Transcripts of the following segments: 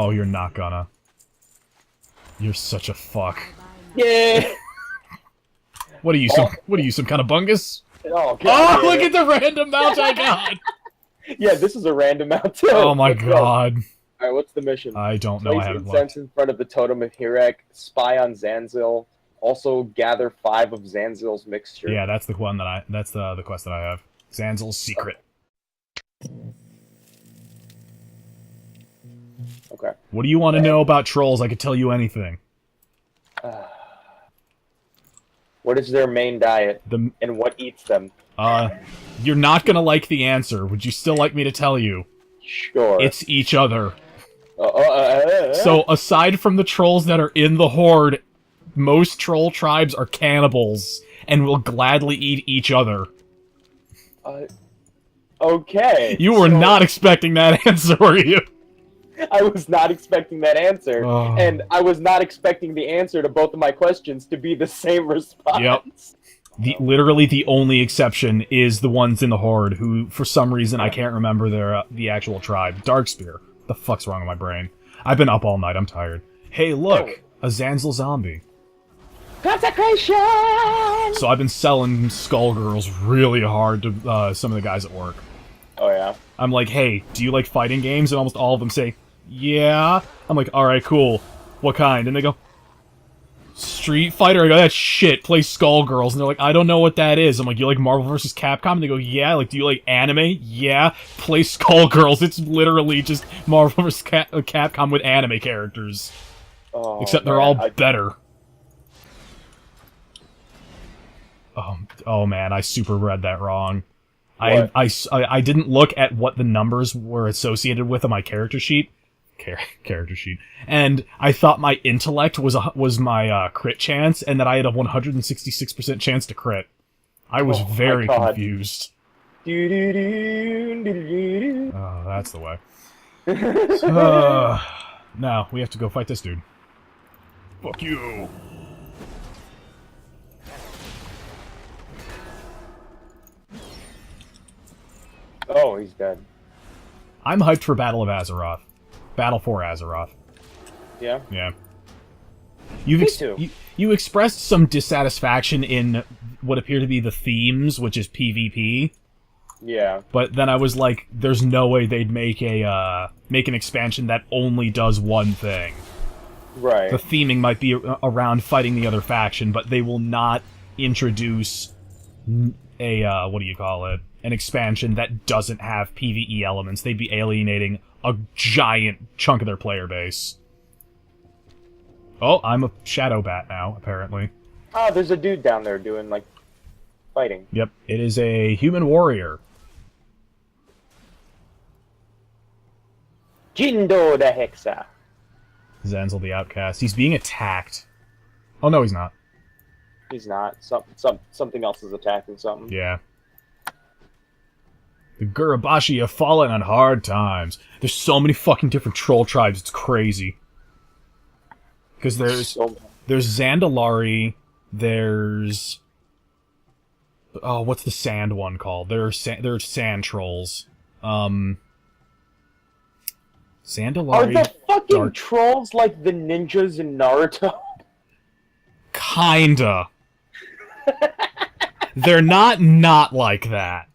Oh, you're not gonna. You're such a fuck. Yeah. What are you, some kind of bungus? Oh, God, Oh, look at the random mount I got! Yeah, this is a random mount too. Oh my Let's go. god. Alright, what's the mission? I don't know, Place I haven't incense looked. in front of the totem of Hirek, spy on Zanzil, also gather 5 of Zanzil's mixture. Yeah, that's the one that that's the quest that I have. Zanzil's secret. Okay. What do you want to know about trolls? I could tell you anything. What is their main diet, and what eats them? You're not gonna like the answer. Would you still like me to tell you? Sure. It's each other. So, aside from the trolls that are in the Horde, most troll tribes are cannibals, and will gladly eat each other. Okay. You were not expecting that answer, were you? I was not expecting that answer, and I was not expecting the answer to both of my questions to be the same response. Yep. Literally the only exception is the ones in the Horde, who, for some reason, I can't remember their the actual tribe. Darkspear. What the fuck's wrong with my brain? I've been up all night, I'm tired. Hey, look! A Zanzil zombie. Consecration! So I've been selling Skullgirls really hard to some of the guys at work. Oh, yeah? I'm like, hey, do you like fighting games? And almost all of them say, yeah. I'm like, alright, cool. What kind? And they go, Street Fighter? I go, that's shit, play Skullgirls. And they're like, I don't know what that is. I'm like, you like Marvel vs. Capcom? And they go, yeah. Like, do you like anime? Yeah. Play Skullgirls. It's literally just Marvel vs. Capcom with anime characters. Oh, except they're all better. Oh man, I super read that wrong. What? I didn't look at what the numbers were associated with on my character sheet. Character sheet. And I thought my intellect was my crit chance, and that I had a 166% chance to crit. I was very confused. Oh, that's the way. Now, we have to go fight this dude. Fuck you! Oh, he's dead. I'm hyped for Battle of Azeroth. Battle for Azeroth. Yeah? Yeah. You expressed some dissatisfaction in what appear to be the themes, which is PvP. Yeah. But then I was like, there's no way they'd make an expansion that only does one thing. Right. The theming might be around fighting the other faction, but they will not introduce a, what do you call it? An expansion that doesn't have PvE elements. They'd be alienating a giant chunk of their player base. Oh, I'm a Shadow Bat now, apparently. Oh, there's a dude down there doing, like, fighting. Yep, it is a human warrior. Jindo the Hexa. Zanzil the Outcast. He's being attacked. Oh, no, he's not. He's not. Something else is attacking something. Yeah. The Gurabashi have fallen on hard times. There's so many fucking different troll tribes, it's crazy. Because there's Zandalari, there's... Oh, what's the sand one called? There's sand trolls. Zandalari... Are the fucking trolls like the ninjas in Naruto? Kinda. They're not like that.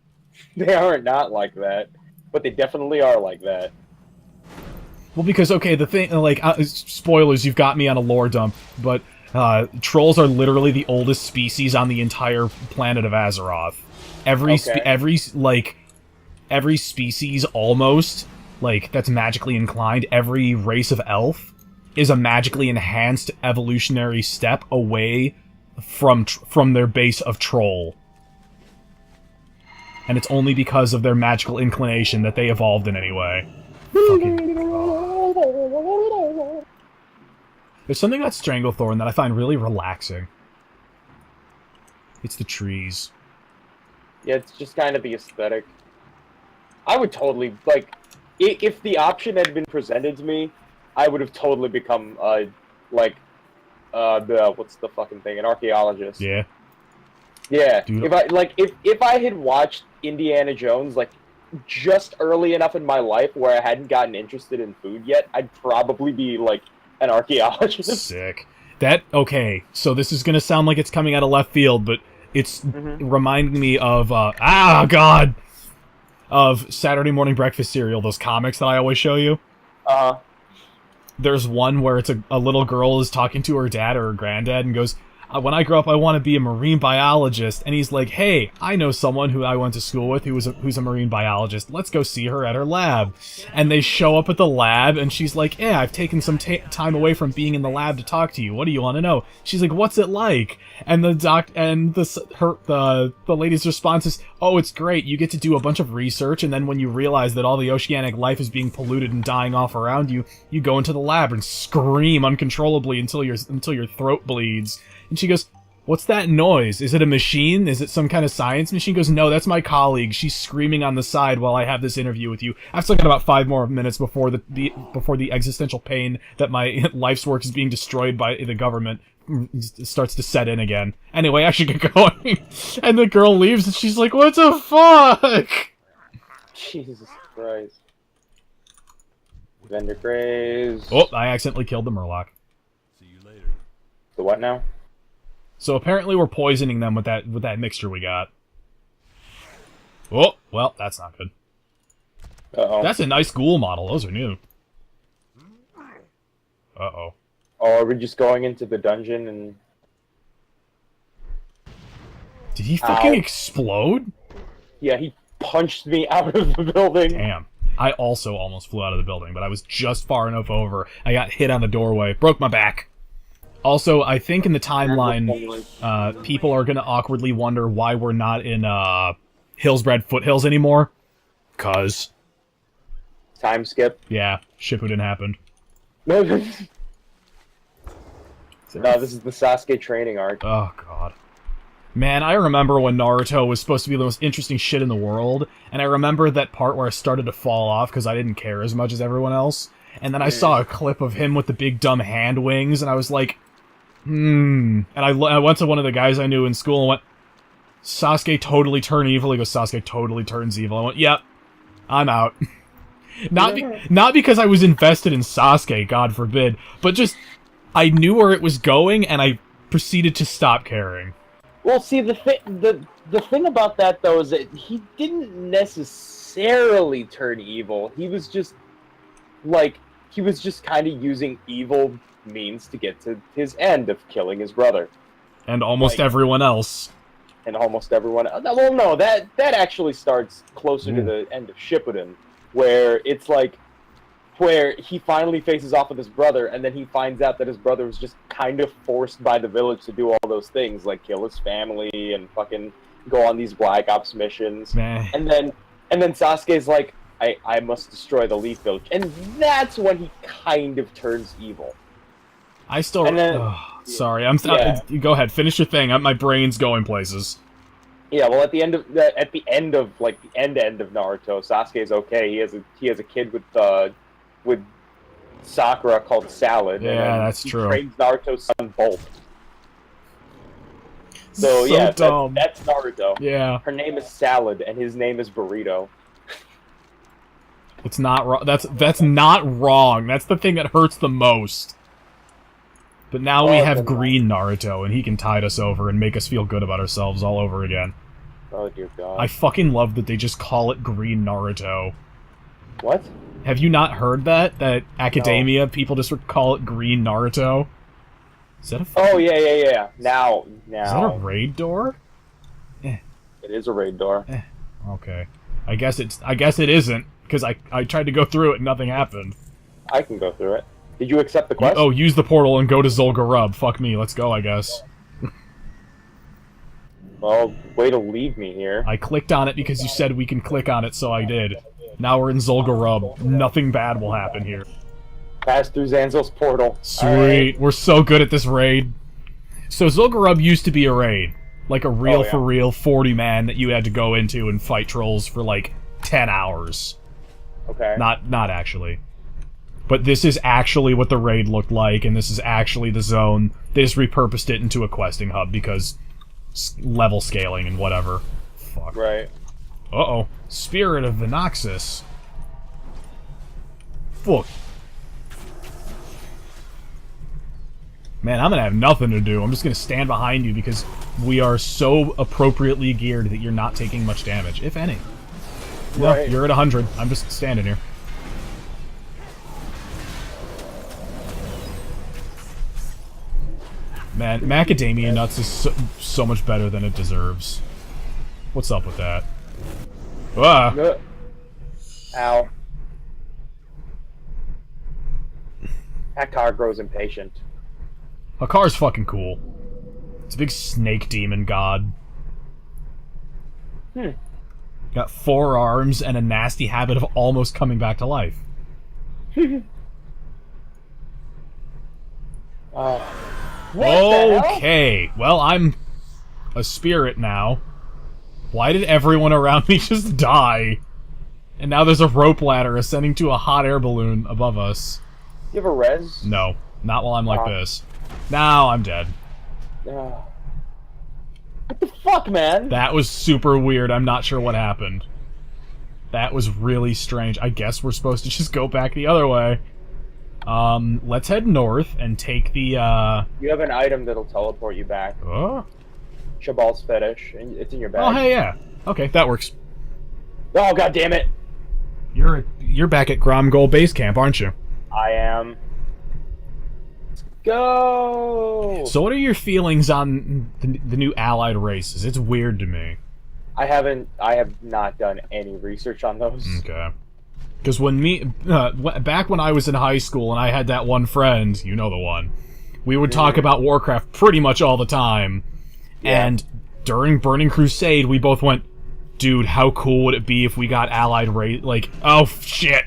They are not like that. But they definitely are like that. Well, because, okay, the thing, like, spoilers, you've got me on a lore dump, but, trolls are literally the oldest species on the entire planet of Azeroth. Every species, almost, like, that's magically inclined, every race of elf is a magically enhanced evolutionary step away from their base of troll. And it's only because of their magical inclination that they evolved in any way. There's something about Stranglethorn that I find really relaxing. It's the trees. Yeah, it's just kind of the aesthetic. I would totally, like, if the option had been presented to me, I would have totally become, what's the fucking thing? An archaeologist. Yeah. Yeah. Dude. If I had watched Indiana Jones, like, just early enough in my life where I hadn't gotten interested in food yet, I'd probably be, like, an archaeologist. Sick. Okay, so this is gonna sound like it's coming out of left field, but it's reminding me of, God! Of Saturday morning breakfast cereal, those comics that I always show you. There's one where it's a little girl is talking to her dad or her granddad and goes, when I grow up, I want to be a marine biologist. And he's like, hey, I know someone who I went to school with who's a marine biologist. Let's go see her at her lab. And they show up at the lab, and she's like, yeah, I've taken some time away from being in the lab to talk to you. What do you want to know? She's like, what's it like? And the lady's response is, oh, it's great. You get to do a bunch of research, and then when you realize that all the oceanic life is being polluted and dying off around you, you go into the lab and scream uncontrollably until your throat bleeds. And she goes, what's that noise? Is it a machine? Is it some kind of science machine? Goes, no, that's my colleague. She's screaming on the side while I have this interview with you. I've still got about 5 more minutes before the existential pain that my life's work is being destroyed by the government starts to set in again. Anyway, I should get going. And the girl leaves, and she's like, what the fuck? Jesus Christ. Vendor Graves. Oh, I accidentally killed the Murloc. See you later. The what now? So apparently we're poisoning them with that mixture we got. Oh, well, that's not good. Uh-oh. That's a nice ghoul model. Those are new. Uh-oh. Oh, are we just going into the dungeon and... Did he fucking explode? Yeah, he punched me out of the building. Damn. I also almost flew out of the building, but I was just far enough over. I got hit on the doorway. Broke my back. Also, I think in the timeline, people are gonna awkwardly wonder why we're not in, Hillsbred Foothills anymore. 'Cause. Time skip. Yeah, Shippuden happened. No, this is the Sasuke training arc. Oh, God. Man, I remember when Naruto was supposed to be the most interesting shit in the world, and I remember that part where I started to fall off because I didn't care as much as everyone else, and then I saw a clip of him with the big dumb hand wings, and I was like, and I went to one of the guys I knew in school and went, Sasuke totally turned evil. He goes, Sasuke totally turns evil. I went, yep, I'm out. Not because I was invested in Sasuke, God forbid, but just, I knew where it was going, and I proceeded to stop caring. Well, see, the thing about that, though, is that he didn't necessarily turn evil. He was just, like, kind of using evil means to get to his end of killing his brother. And almost everyone else. And almost everyone else. Well, no, that actually starts closer to the end of Shippuden, where it's like, where he finally faces off with his brother, and then he finds out that his brother was just kind of forced by the village to do all those things, like kill his family and fucking go on these Black Ops missions. Meh. And then Sasuke's like, I must destroy the Leaf Village. And that's when he kind of turns evil. I still... sorry, go ahead, finish your thing. My brain's going places. Yeah, well, at the end of Naruto, Sasuke's okay. He has a kid with Sakura called Salad. Yeah, that's true. He trains Naruto's son Bolt. So yeah, that's Naruto. Yeah. Her name is Salad, and his name is Burrito. It's not wrong. That's not wrong. That's the thing that hurts the most. But now we have Green Naruto, and he can tide us over and make us feel good about ourselves all over again. Oh dear God. I fucking love that they just call it Green Naruto. What? Have you not heard that? That Academia, people just call it Green Naruto? Is that a... Oh, yeah. Now. Is that a raid door? It is a raid door. Okay. I guess it isn't, because I tried to go through it and nothing happened. I can go through it. Did you accept the quest? Oh, use the portal and go to Zul'Gurub. Fuck me, let's go, I guess. Well, way to leave me here. I clicked on it because you said we can click on it, so I did. Now we're in Zul'Gurub. Nothing bad will happen here. Pass through Zanzil's portal. Sweet. Right. We're so good at this raid. So Zul'Gurub used to be a raid. Like a real for real 40-man that you had to go into and fight trolls for like 10 hours. Okay. Not actually. But this is actually what the raid looked like, and this is actually the zone. They just repurposed it into a questing hub because level scaling and whatever. Fuck. Right. Uh-oh. Spirit of the Noxus. Fuck. Man, I'm gonna have nothing to do. I'm just gonna stand behind you because we are so appropriately geared that you're not taking much damage, if any. No, Right. you're at 100. I'm just standing here. Man, Macadamia Nuts is so much better than it deserves. What's up with that? Ah! Ow. That car grows impatient. Hakar's fucking cool. It's a big snake demon god. Got 4 arms and a nasty habit of almost coming back to life. Okay, well, I'm a spirit now. Why did everyone around me just die? And now there's a rope ladder ascending to a hot air balloon above us. You have a res? No, not while I'm like this. Now I'm dead. What the fuck, man? That was super weird. I'm not sure what happened. That was really strange. I guess we're supposed to just go back the other way. Let's head north and take the, You have an item that'll teleport you back. Oh? Shabal's fetish, and it's in your bag. Oh, hey, yeah. Okay, that works. Oh, god damn it! You're back at Gromgol Base Camp, aren't you? I am. Let's go! So what are your feelings on the new allied races? It's weird to me. I have not done any research on those. Okay. Because back when I was in high school and I had that one friend, you know the one, we would talk about Warcraft pretty much all the time. Yeah. And during Burning Crusade, we both went, dude, how cool would it be if we got allied race? Like, oh shit.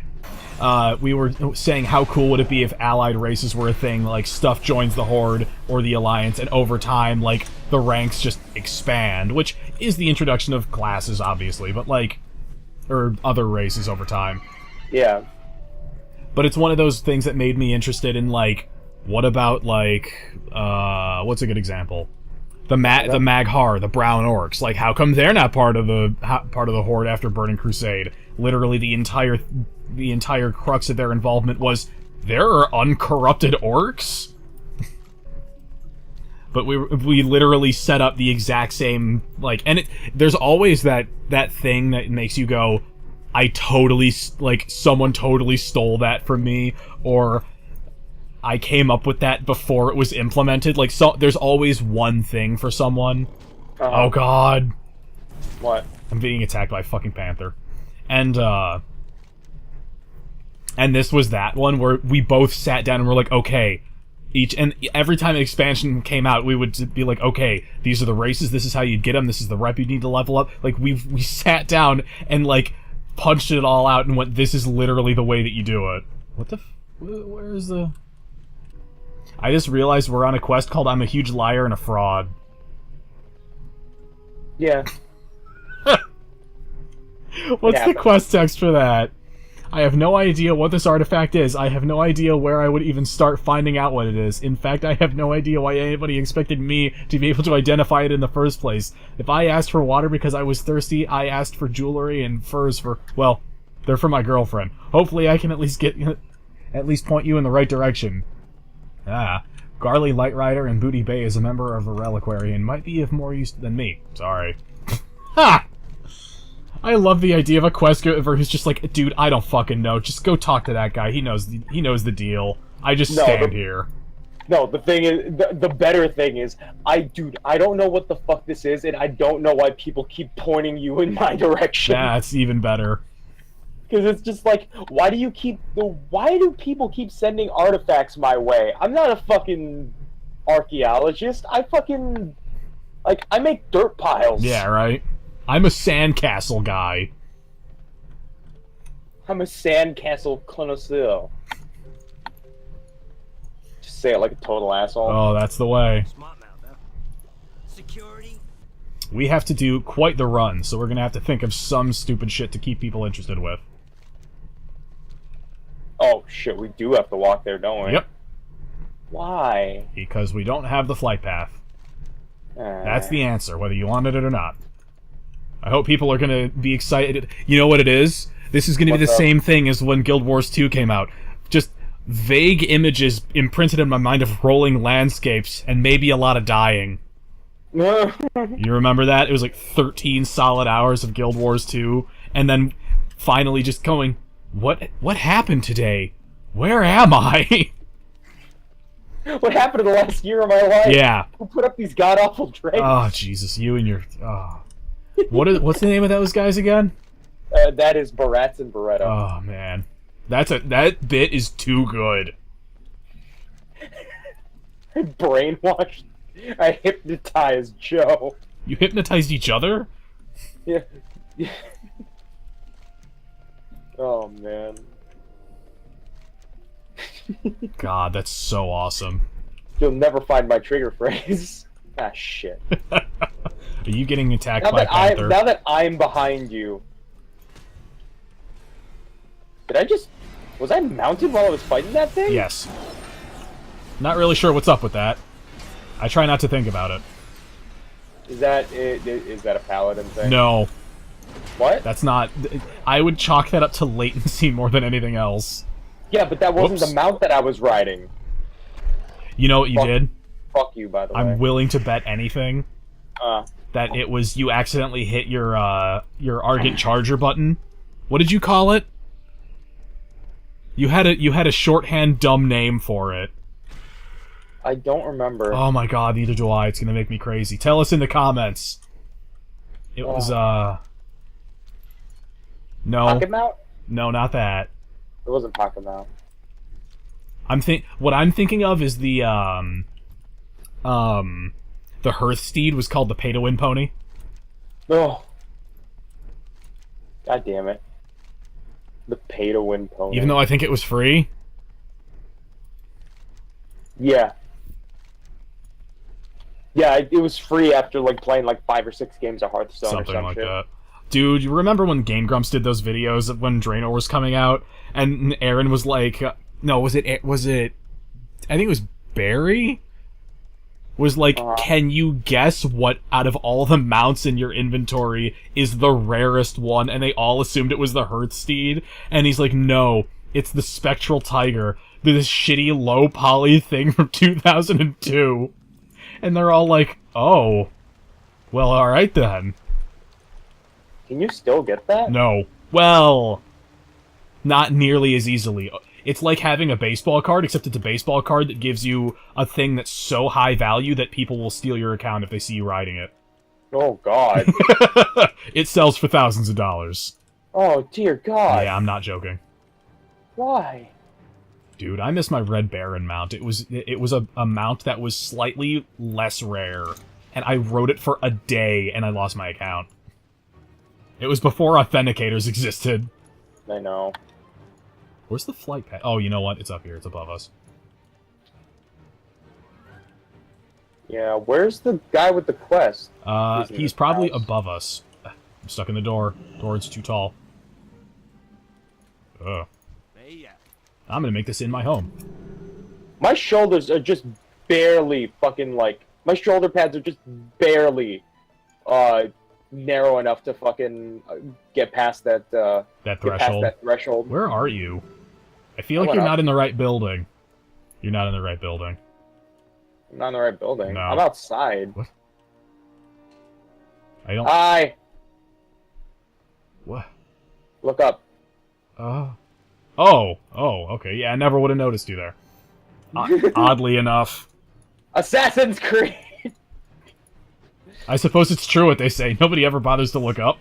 We were saying how cool would it be if allied races were a thing, like stuff joins the Horde or the Alliance, and over time, like, the ranks just expand, which is the introduction of classes, obviously, but like, or other races over time. Yeah. But it's one of those things that made me interested in, like, what about, like, what's a good example? The Maghar, the Brown Orcs. Like, how come they're not part of the Horde after Burning Crusade? Literally, the entire crux of their involvement was, there are uncorrupted orcs? But we literally set up the exact same, like, and there's always that thing that makes you go, I totally, like, someone totally stole that from me, or I came up with that before it was implemented. Like, so there's always one thing for someone. Oh god. What? I'm being attacked by a fucking panther. And this was that one where we both sat down and were like, okay, and every time an expansion came out, we would be like, okay, these are the races, this is how you get them, this is the rep you need to level up. Like, we sat down and, like, punched it all out and went, this is literally the way that you do it. What the where is the... I just realized we're on a quest called I'm a Huge Liar and a Fraud. Yeah. What's the quest text for that? I have no idea what this artifact is. I have no idea where I would even start finding out what it is. In fact, I have no idea why anybody expected me to be able to identify it in the first place. If I asked for water because I was thirsty, I asked for jewelry and furs for... Well, they're for my girlfriend. Hopefully I can at least point you in the right direction. Garly Lightrider and Booty Bay is a member of a reliquary and might be of more use than me. Sorry. Ha! I love the idea of a quest giver who's just like, dude, I don't fucking know. Just go talk to that guy. He knows the deal. I just stand here. No, the thing is, the better thing is, dude, I don't know what the fuck this is, and I don't know why people keep pointing you in my direction. That's even better. Because it's just like, why do people keep sending artifacts my way? I'm not a fucking archaeologist. I make dirt piles. Yeah, right? I'm a sandcastle guy. I'm a sandcastle connoisseur. Just say it like a total asshole. Oh, that's the way. Smart mouth, huh? Security? We have to do quite the run, so we're gonna have to think of some stupid shit to keep people interested with. Oh shit, we do have to walk there, don't we? Yep. Why? Because we don't have the flight path. That's the answer, whether you wanted it or not. I hope people are gonna be excited. You know what it is? This is gonna be the same thing as when Guild Wars 2 came out. Just vague images imprinted in my mind of rolling landscapes and maybe a lot of dying. You remember that? It was like 13 solid hours of Guild Wars 2, and then finally just going, what happened today? Where am I? What happened to the last year of my life? Yeah. Who put up these god-awful drapes? Oh, Jesus, you and your... Oh. What's the name of those guys again? That is Barats and Beretta. Oh, man. That bit is too good. Brainwashed. I hypnotized Joe. You hypnotized each other? Yeah. Oh, man. God, that's so awesome. You'll never find my trigger phrase. Ah, shit. Are you getting attacked by Panther? Now that I'm behind you... Did I just... Was I mounted while I was fighting that thing? Yes. Not really sure what's up with that. I try not to think about it. Is that a paladin thing? No. What? That's not... I would chalk that up to latency more than anything else. Yeah, but that wasn't Whoops. the mount that I was riding. You know what you did? Fuck you, by the way. I'm willing to bet anything that it was you accidentally hit your Argent Charger button. What did you call it? You had a shorthand dumb name for it. I don't remember. Oh my god, neither do I. It's gonna make me crazy. Tell us in the comments. It was no. Pocket mount? No, not that. It wasn't pocket mount. What I'm thinking of is the Hearthsteed was called the pay-to-win pony. Oh. God damn it. The pay-to-win pony. Even though I think it was free. Yeah. Yeah, it was free after like playing like 5 or 6 games of Hearthstone Something or some like shit. that. Dude, you remember when Game Grumps did those videos of when Draenor was coming out, and Aaron was like, no, was it, I think it was Barry? Was like, can you guess what out of all the mounts in your inventory is the rarest one? And they all assumed it was the Hearthsteed, and he's like, no, it's the Spectral Tiger, this shitty low poly thing from 2002. And they're all like, oh, well, alright then. Can you still get that? No. Well, not nearly as easily. It's like having a baseball card, except it's a baseball card that gives you a thing that's so high value that people will steal your account if they see you riding it. Oh, God. It sells for thousands of dollars. Oh, dear God. Yeah, I'm not joking. Why? Dude, I miss my Red Baron mount. It was a mount that was slightly less rare, and I rode it for a day, and I lost my account. It was before authenticators existed. I know. Where's the flight pad? Oh, you know what? It's up here. It's above us. Yeah, where's the guy with the quest? He's probably above us. I'm stuck in the door. Door's too tall. Ugh. I'm gonna make this in my home. My shoulders are just barely fucking, like... My shoulder pads are just barely, narrow enough to fucking get past that, that get threshold. past that threshold. Where are you? I feel like you're not in the right building. You're not in the right building. I'm not in the right building. No. I'm outside. What? I don't... Hi! What? Look up. Oh, okay. Yeah, I never would have noticed you there. Oddly enough. Assassin's Creed! I suppose it's true what they say. Nobody ever bothers to look up.